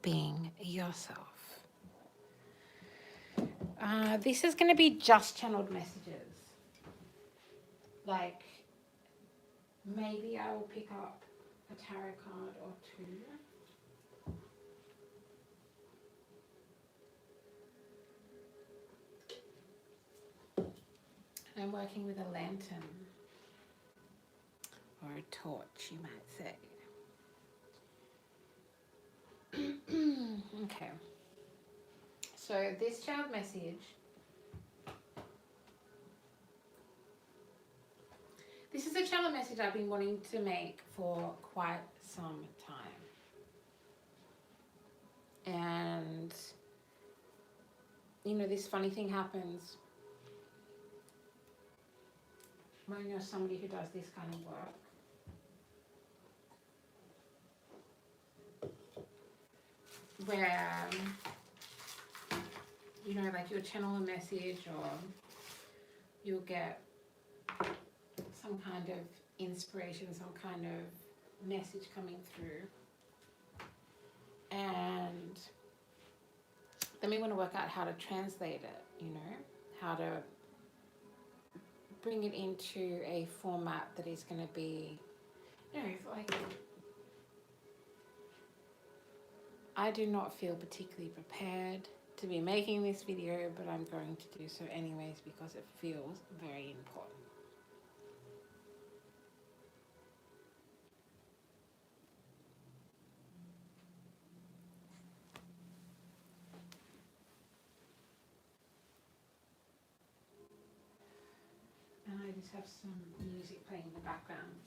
being yourself. This is going to be just channeled messages. Like, maybe I will pick up a tarot card or two. I'm working with a lantern, or a torch, you might say. Okay. So this child message, this is a channel message I've been wanting to make for quite some time. And, you know, this funny thing happens when you're somebody who does this kind of work. Where, you know, like you'll channel a message or you'll get some kind of inspiration, some kind of message coming through. And then we want to work out how to translate it, you know, how to bring it into a format that is going to be, you know, like, I do not feel particularly prepared to be making this video, but I'm going to do so anyways because it feels very important. And I just have some music playing in the background.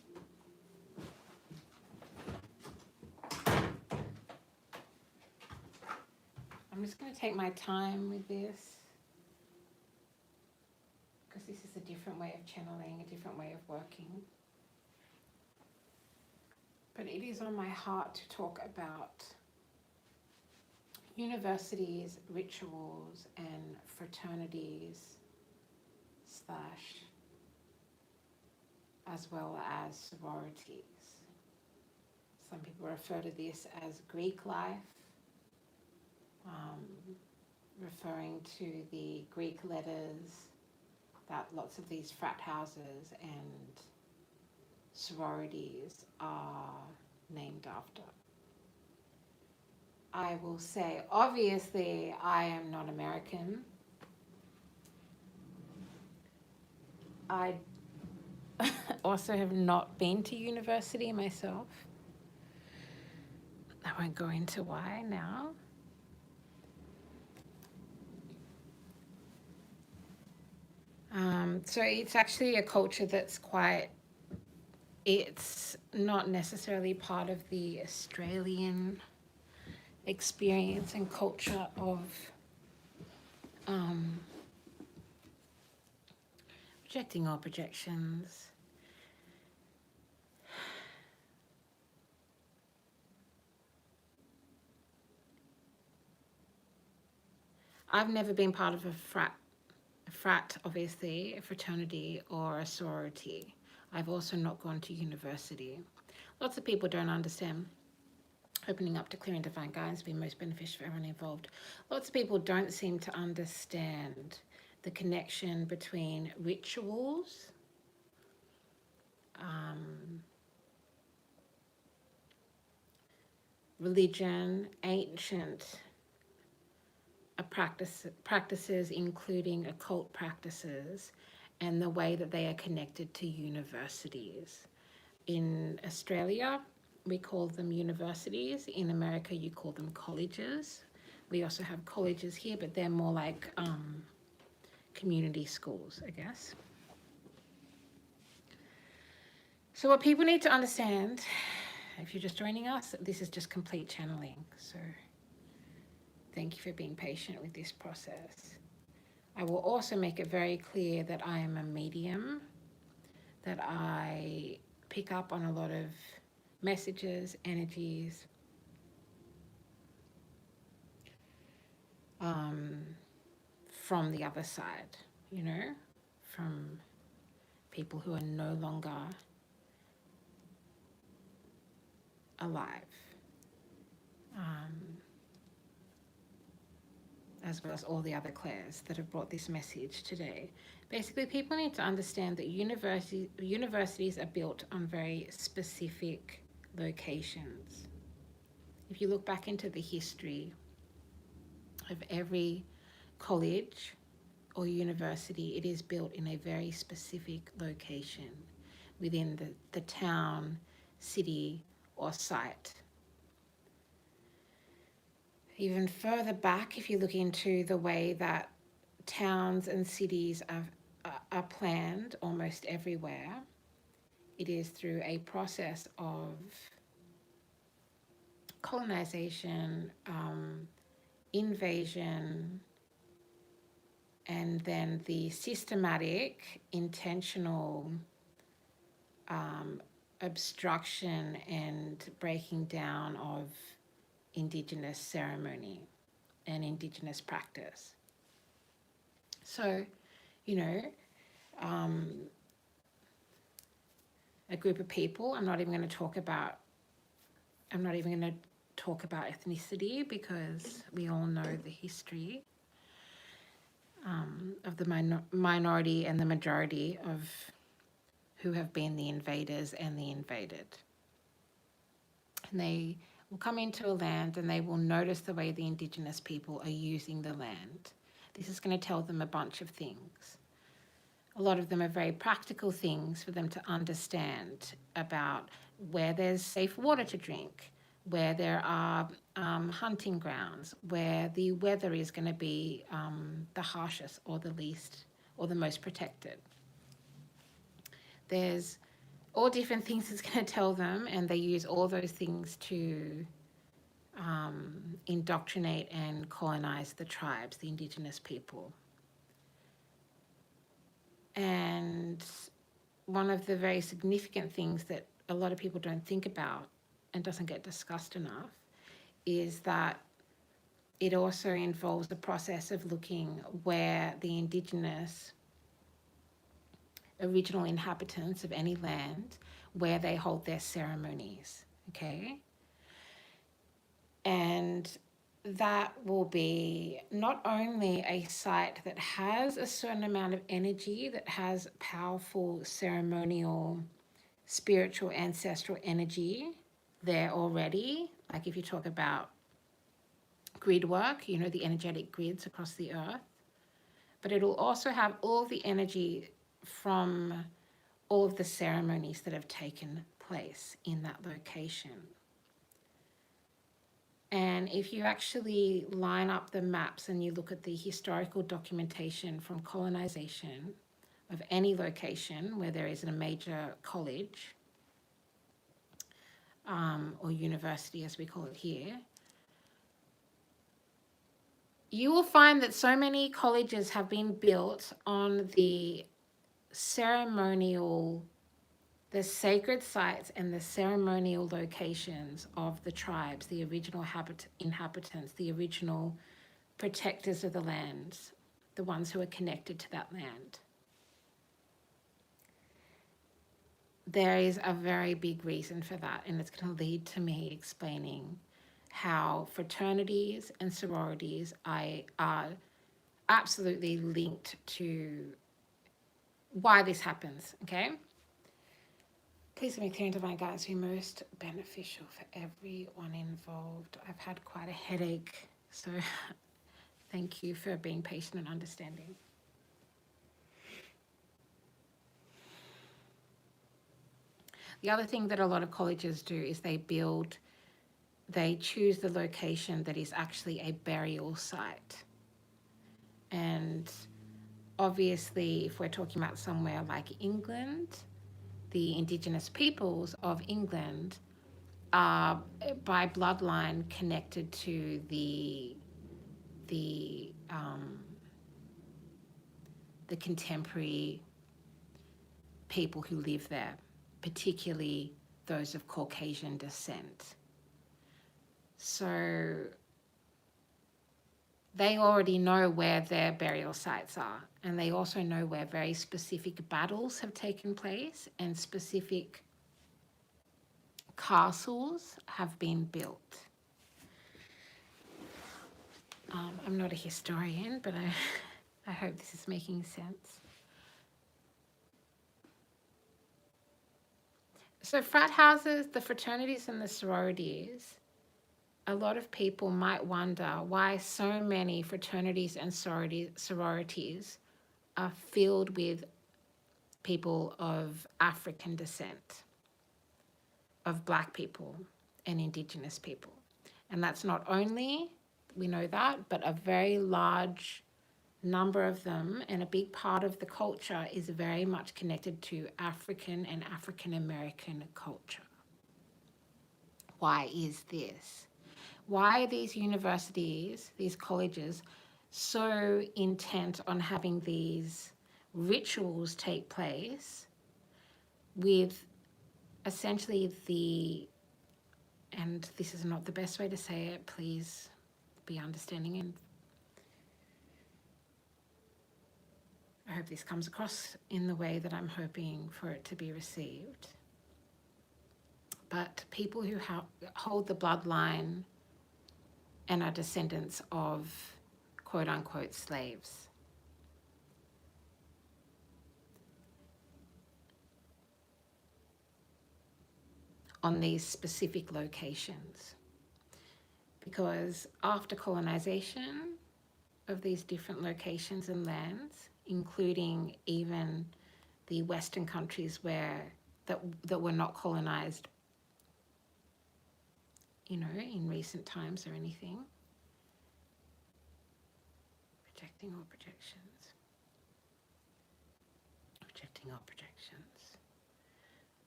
I'm just going to take my time with this because this is a different way of channeling, a different way of working. But it is on my heart to talk about universities, rituals, and fraternities / as well as sororities. Some people refer to this as Greek life, referring to the Greek letters that lots of these frat houses and sororities are named after. I will say, obviously, I am not American. I also have not been to university myself. I won't go into why now. So it's actually a culture that's it's not necessarily part of the Australian experience and culture of projecting all projections. I've never been part of a frat, obviously, a fraternity or a sorority. I've also not gone to university. Lots of people don't understand opening up to clear and divine guidance will be most beneficial for everyone involved. Lots of people don't seem to understand the connection between rituals, religion, ancient practices, including occult practices, and the way that they are connected to universities. In Australia, we call them universities. In America, you call them colleges. We also have colleges here, but they're more like community schools, I guess. So what people need to understand, if you're just joining us, this is just complete channeling. So thank you for being patient with this process. I will also make it very clear that I am a medium, that I pick up on a lot of messages, energies, from the other side, you know, from people who are no longer alive. as well as all the other Claires that have brought this message today. Basically, people need to understand that universities are built on very specific locations. If you look back into the history of every college or university, it is built in a very specific location within the town, city, or site. Even further back, if you look into the way that towns and cities are planned almost everywhere, it is through a process of colonization, invasion, and then the systematic, intentional obstruction and breaking down of Indigenous ceremony and Indigenous practice. So, you know, a group of people, I'm not even going to talk about ethnicity, because we all know the history of the minority and the majority of who have been the invaders and the invaded. And they will come into a land and they will notice the way the Indigenous people are using the land. This is going to tell them a bunch of things. A lot of them are very practical things for them to understand about where there's safe water to drink, where there are hunting grounds, where the weather is going to be the harshest or the least or the most protected. There's all different things it's going to tell them, and they use all those things to indoctrinate and colonize the tribes, the Indigenous people. And one of the very significant things that a lot of people don't think about and doesn't get discussed enough is that it also involves the process of looking where the Indigenous original inhabitants of any land, where they hold their ceremonies, okay? And that will be not only a site that has a certain amount of energy, that has powerful ceremonial, spiritual, ancestral energy there already, like if you talk about grid work, you know, the energetic grids across the earth, but it'll also have all the energy from all of the ceremonies that have taken place in that location. And if you actually line up the maps and you look at the historical documentation from colonization of any location where there isn't a major college or university, as we call it here, you will find that so many colleges have been built on the sacred sites and the ceremonial locations of the tribes, the original inhabitants, the original protectors of the land, the ones who are connected to that land. There is a very big reason for that, and it's going to lead to me explaining how fraternities and sororities are absolutely linked to why this happens, okay? Please make clear and divine guidance be most beneficial for everyone involved. I've had quite a headache, so thank you for being patient and understanding. The other thing that a lot of colleges do is they choose the location that is actually a burial site. And obviously, if we're talking about somewhere like England, the Indigenous peoples of England are by bloodline connected to the contemporary people who live there, particularly those of Caucasian descent. So they already know where their burial sites are, and they also know where very specific battles have taken place and specific castles have been built. I'm not a historian, but I hope this is making sense. So frat houses, the fraternities and the sororities, a lot of people might wonder why so many fraternities and sororities are filled with people of African descent, of Black people and Indigenous people. And that's not only, we know that, but a very large number of them, and a big part of the culture is very much connected to African and African American culture. Why is this? Why are these universities, these colleges, so intent on having these rituals take place with essentially and this is not the best way to say it, please be understanding, and I hope this comes across in the way that I'm hoping for it to be received. But people who hold the bloodline and are descendants of quote unquote slaves. On these specific locations. Because after colonization of these different locations and lands, including even the Western countries that were not colonized, in recent times or anything, projecting all projections.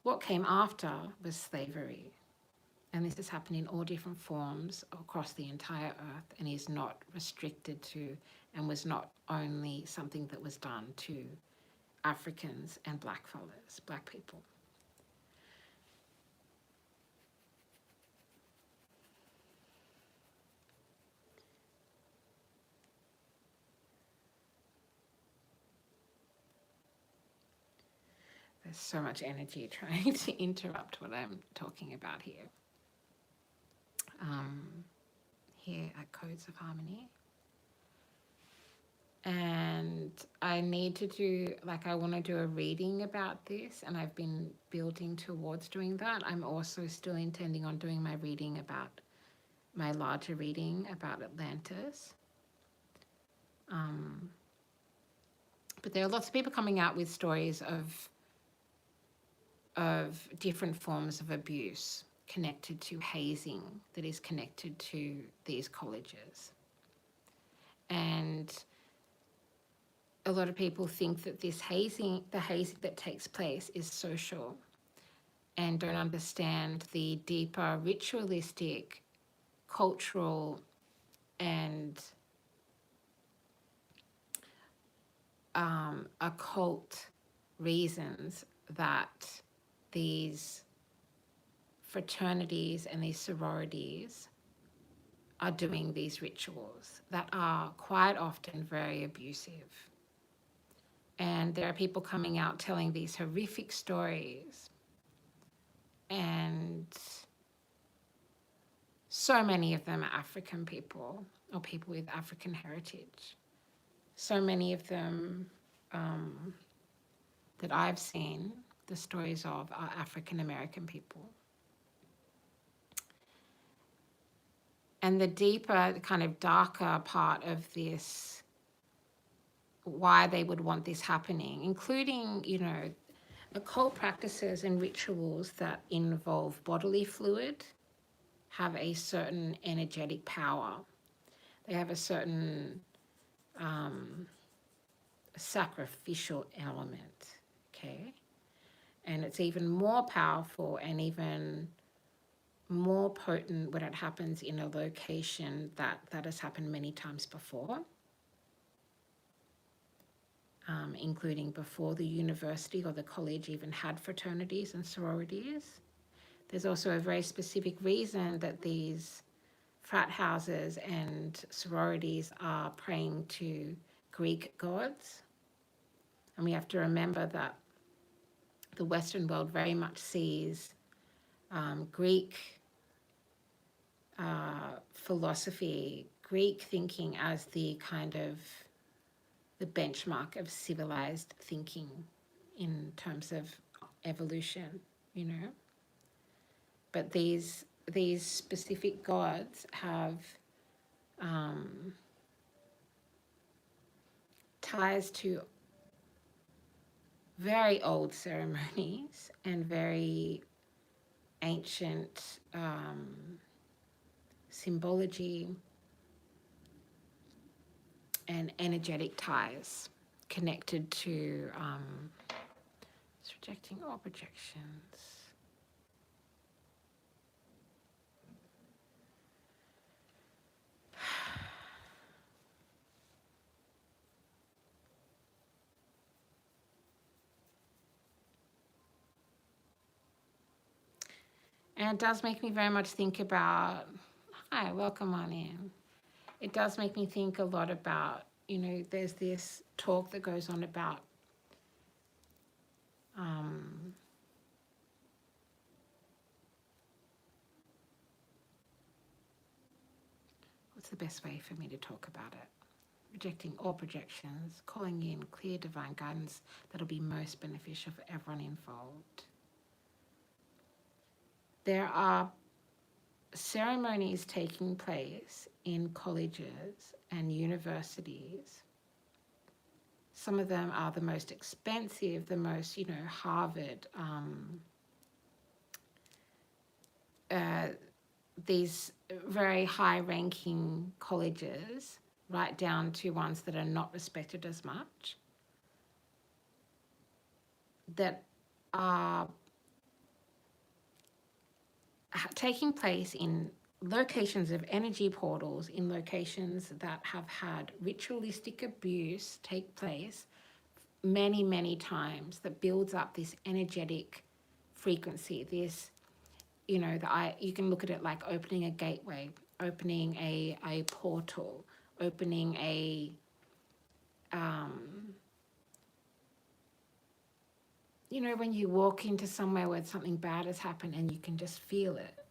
What came after was slavery. And this has happened in all different forms across the entire earth and is not restricted to, and was not only something that was done to Africans and Black people. There's so much energy trying to interrupt what I'm talking about here. Here at Codes of Harmony. And I need to I want to do a reading about this, and I've been building towards doing that. I'm also still intending on doing my larger reading about Atlantis. But there are lots of people coming out with stories of different forms of abuse connected to hazing that is connected to these colleges. And a lot of people think that the hazing that takes place is social, and don't understand the deeper ritualistic, cultural, and occult reasons that these fraternities and these sororities are doing these rituals that are quite often very abusive. And there are people coming out telling these horrific stories. And so many of them are African people or people with African heritage. So many of them that I've seen the stories of are African American people. And the deeper, kind of darker part of this, why they would want this happening, including, occult practices and rituals that involve bodily fluid, have a certain energetic power. They have a certain sacrificial element, okay? And it's even more powerful and even more potent when it happens in a location that has happened many times before, including before the university or the college even had fraternities and sororities. There's also a very specific reason that these frat houses and sororities are praying to Greek gods. And we have to remember that the Western world very much sees Greek philosophy, Greek thinking as the kind of the benchmark of civilized thinking in terms of evolution, you know. But these specific gods have ties to very old ceremonies and very ancient symbology and energetic ties connected to it's rejecting all projections. And it does make me very much think about, hi, welcome on in. It does make me think a lot about, you know, there's this talk that goes on about what's the best way for me to talk about it? Rejecting all projections, calling in clear divine guidance that'll be most beneficial for everyone involved. There are ceremonies taking place in colleges and universities. Some of them are the most expensive, the most, you know, Harvard, these very high-ranking colleges, right down to ones that are not respected as much, that are taking place in locations of energy portals, in locations that have had ritualistic abuse take place many, many times, that builds up this energetic frequency, this, you know, you can look at it like opening a gateway, opening a portal, opening a you know, when you walk into somewhere where something bad has happened and you can just feel it.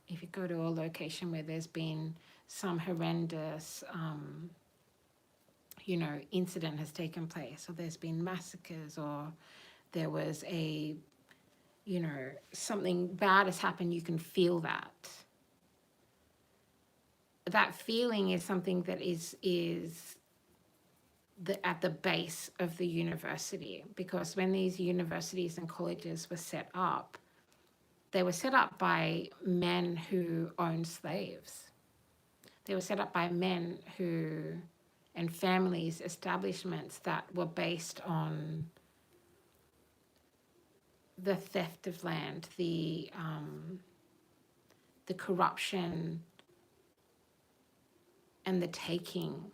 If you go to a location where there's been some horrendous, you know, incident has taken place, or there's been massacres, or there was a, you know, something bad has happened, you can feel that. That feeling is something that is at the base of the university, because when these universities and colleges were set up, they were set up by men who owned slaves. They were set up by men who, and families, establishments that were based on the theft of land, the corruption and the taking.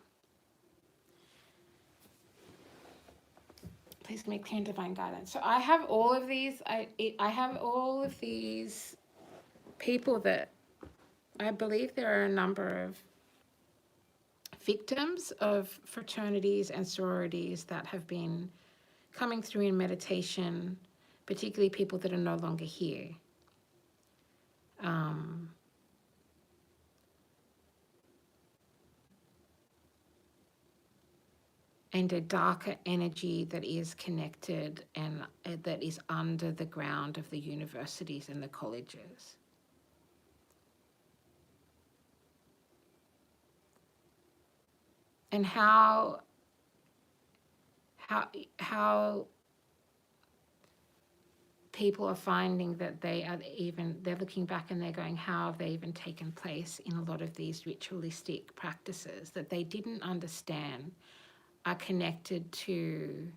Please give me clear and divine guidance. So I have all of these. I have all of these people that I believe there are a number of victims of fraternities and sororities that have been coming through in meditation, particularly people that are no longer here. And a darker energy that is connected and that is under the ground of the universities and the colleges. And how people are finding that they're looking back and they're going, how have they even taken place in a lot of these ritualistic practices that they didn't understand are connected to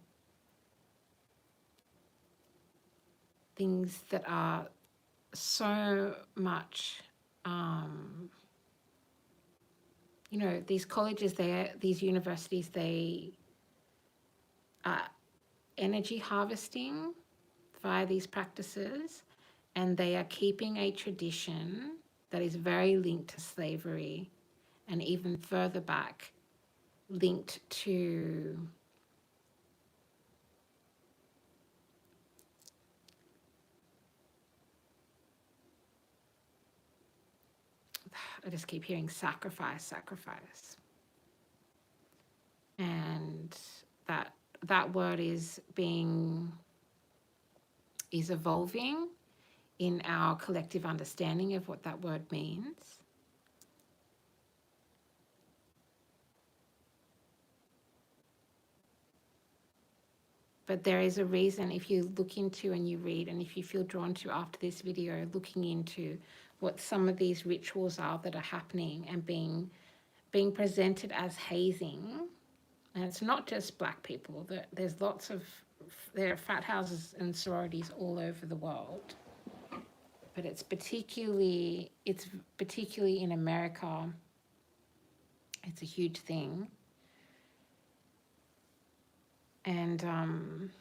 things that are so much, you know, these colleges, these universities, they are energy harvesting via these practices, and they are keeping a tradition that is very linked to slavery, and even further back linked to I just keep hearing sacrifice, sacrifice. And that word is evolving in our collective understanding of what that word means. But there is a reason, if you look into and you read, and if you feel drawn to after this video, looking into what some of these rituals are that are happening and being presented as hazing. And it's not just Black people. There are frat houses and sororities all over the world. But it's particularly in America, it's a huge thing. And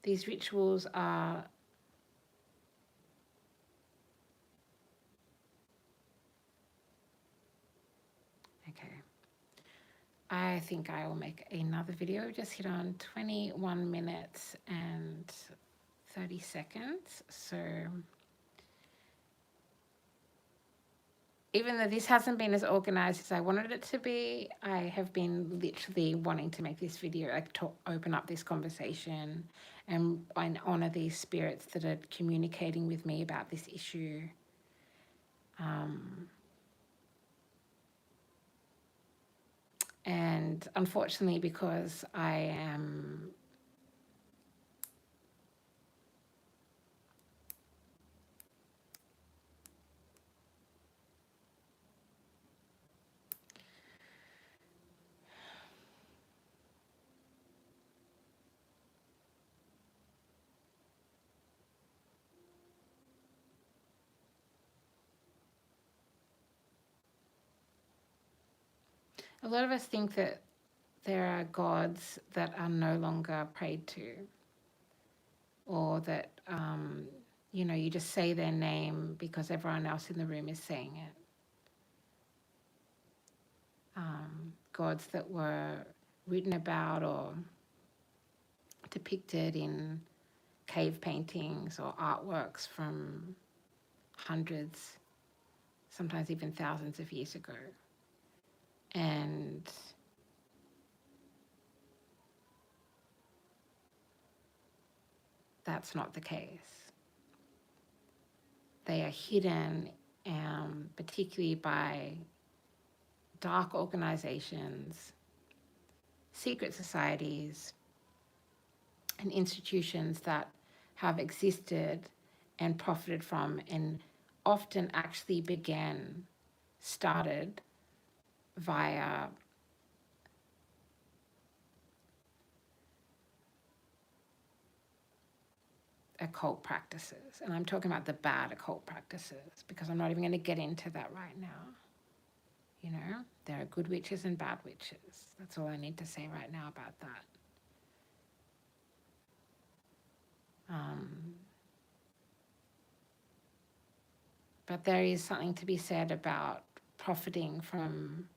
these rituals are okay. I think I will make another video. Just hit on 21 minutes and 30 seconds. So even though this hasn't been as organized as I wanted it to be, I have been literally wanting to make this video, like to open up this conversation and honor these spirits that are communicating with me about this issue. And unfortunately, because I am a lot of us think that there are gods that are no longer prayed to, or that, you just say their name because everyone else in the room is saying it. Gods that were written about or depicted in cave paintings or artworks from hundreds, sometimes even thousands of years ago. And that's not the case. They are hidden, particularly by dark organizations, secret societies, and institutions that have existed and profited from, and often actually started via occult practices. And I'm talking about the bad occult practices, because I'm not even going to get into that right now. There are good witches and bad witches. That's all I need to say right now about that. But there is something to be said about profiting from,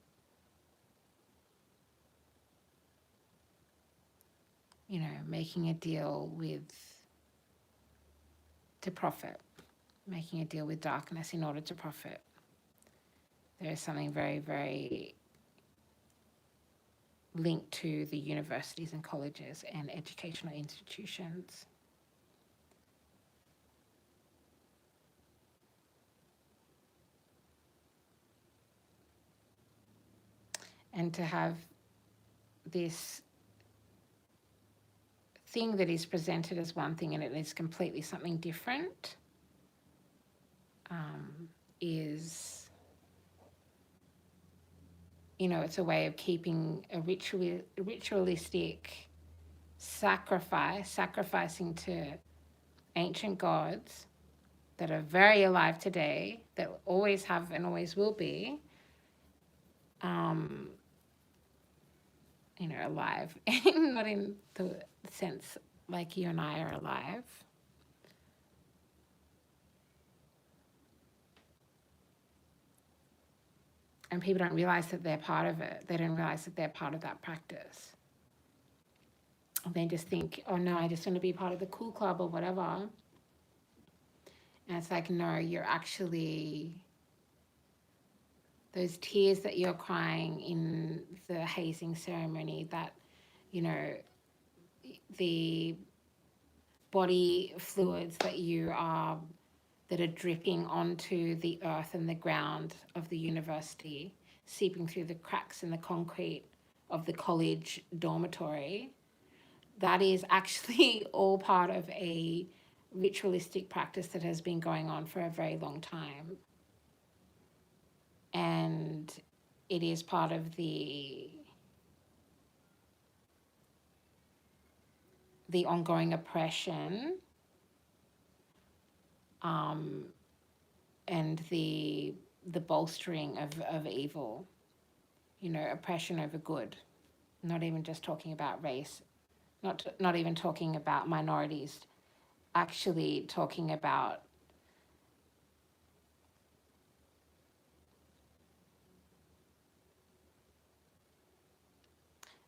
making a deal to profit, making a deal with darkness in order to profit. There is something very, very linked to the universities and colleges and educational institutions. And to have this thing that is presented as one thing and it is completely something different is, it's a way of keeping a ritualistic sacrificing to ancient gods that are very alive today, that always have and always will be, alive, not in the sense like you and I are alive. And people don't realize that they're part of it. They don't realize that they're part of that practice. They just think, oh no, I just want to be part of the cool club or whatever. And it's like, no, you're actually, those tears that you're crying in the hazing ceremony, that, you know, the body fluids that are dripping onto the earth and the ground of the university, seeping through the cracks in the concrete of the college dormitory, that is actually all part of a ritualistic practice that has been going on for a very long time. And it is part of the ongoing oppression, and the bolstering of evil, you know, oppression over good. Not even just talking about race, not even talking about minorities, actually talking about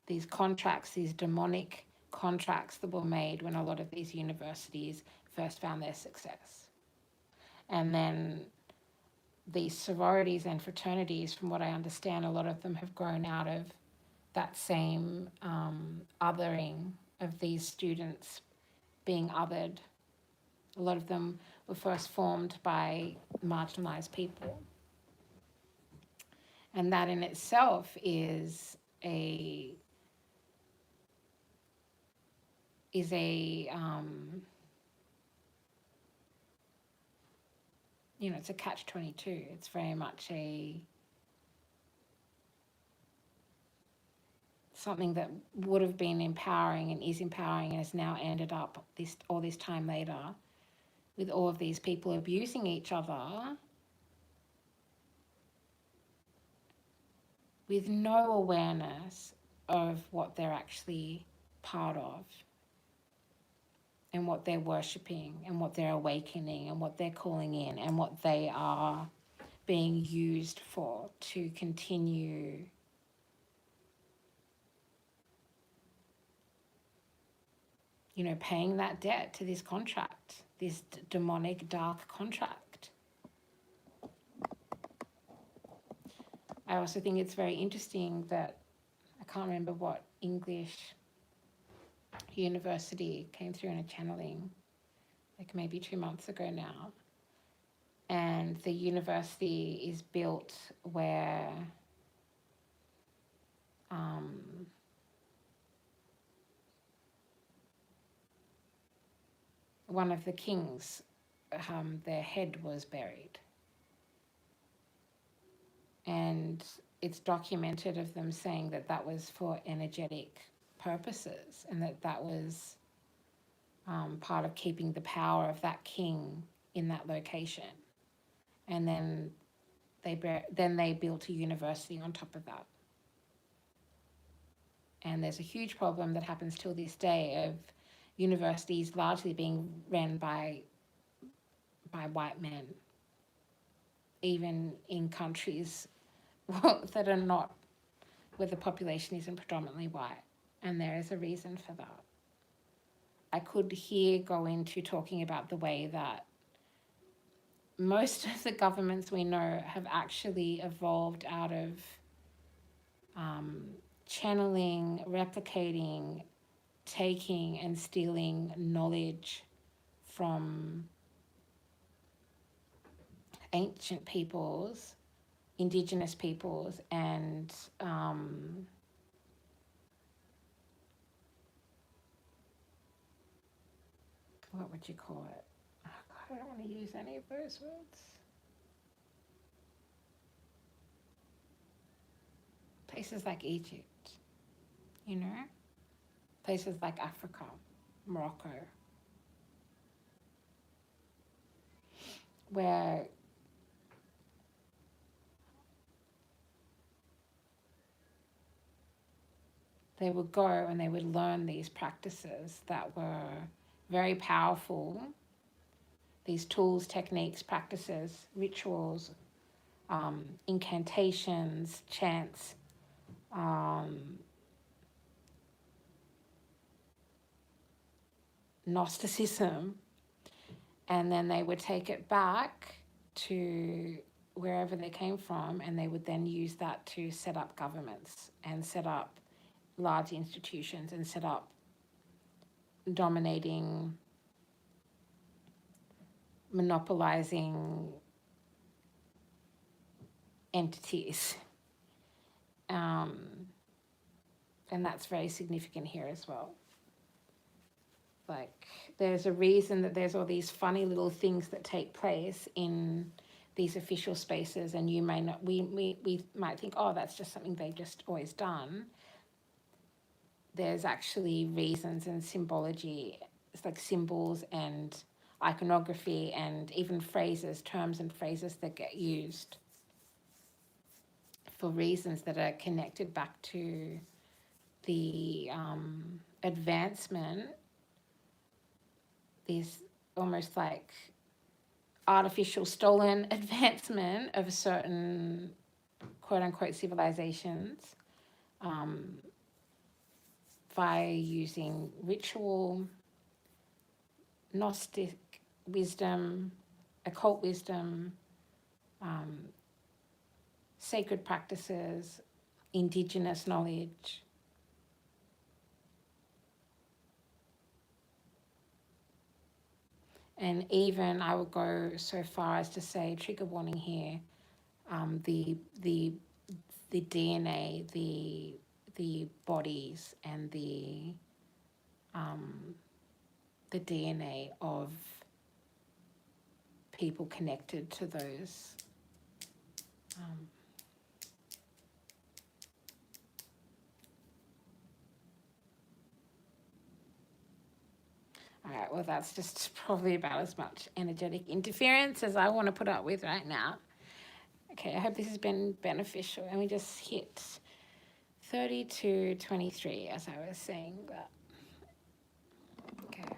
these contracts, these demonic contracts that were made when a lot of these universities first found their success. And then these sororities and fraternities, from what I understand, a lot of them have grown out of that same othering of these students being othered. A lot of them were first formed by marginalized people. And that in itself is a you know, it's a catch-22. It's very much something that would have been empowering and is empowering and has now ended up all this time later with all of these people abusing each other with no awareness of what they're actually part of and what they're worshipping and what they're awakening and what they're calling in and what they are being used for to continue you know, paying that debt to this contract, this demonic dark contract. I also think it's very interesting that I can't remember what English university came through in a channeling, like maybe 2 months ago now. And the university is built where one of the kings, their head was buried. And it's documented of them saying that that was for energetic purposes and that was part of keeping the power of that king in that location. And then they built a university on top of that. And there's a huge problem that happens till this day of universities largely being run by white men, even in countries that are not, where the population isn't predominantly white. And there is a reason for that. I could here go into talking about the way that most of the governments we know have actually evolved out of channeling, replicating, taking and stealing knowledge from ancient peoples, indigenous peoples, and what would you call it? Oh God, I don't want to use any of those words. Places like Egypt, you know? Places like Africa, Morocco, where they would go and they would learn these practices that were very powerful, these tools, techniques, practices, rituals, incantations, chants, Gnosticism, and then they would take it back to wherever they came from, and they would then use that to set up governments and set up large institutions and set up dominating, monopolizing entities. And that's very significant here as well. Like, there's a reason that there's all these funny little things that take place in these official spaces, and you may not, we might think, oh, that's just something they've just always done. There's actually reasons and symbology. It's like symbols and iconography and even phrases, terms and phrases that get used for reasons that are connected back to the advancement, this almost like artificial stolen advancement of certain quote unquote civilizations by using ritual, Gnostic wisdom, occult wisdom, sacred practices, indigenous knowledge. And even I would go so far as to say, trigger warning here, the DNA, the bodies, and the DNA of people connected to those all right, well, that's just probably about as much energetic interference as I want to put up with right now. Okay, I hope this has been beneficial. And we just hit 32:23, as I was saying that. Okay.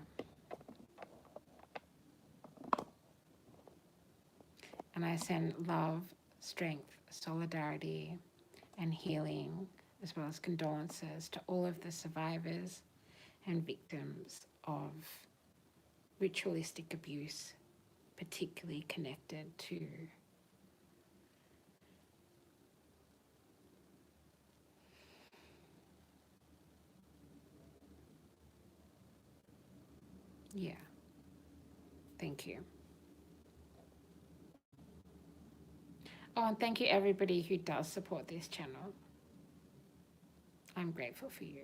And I send love, strength, solidarity, and healing, as well as condolences to all of the survivors and victims of ritualistic abuse, particularly connected to thank you. Oh, and thank you everybody who does support this channel. I'm grateful for you.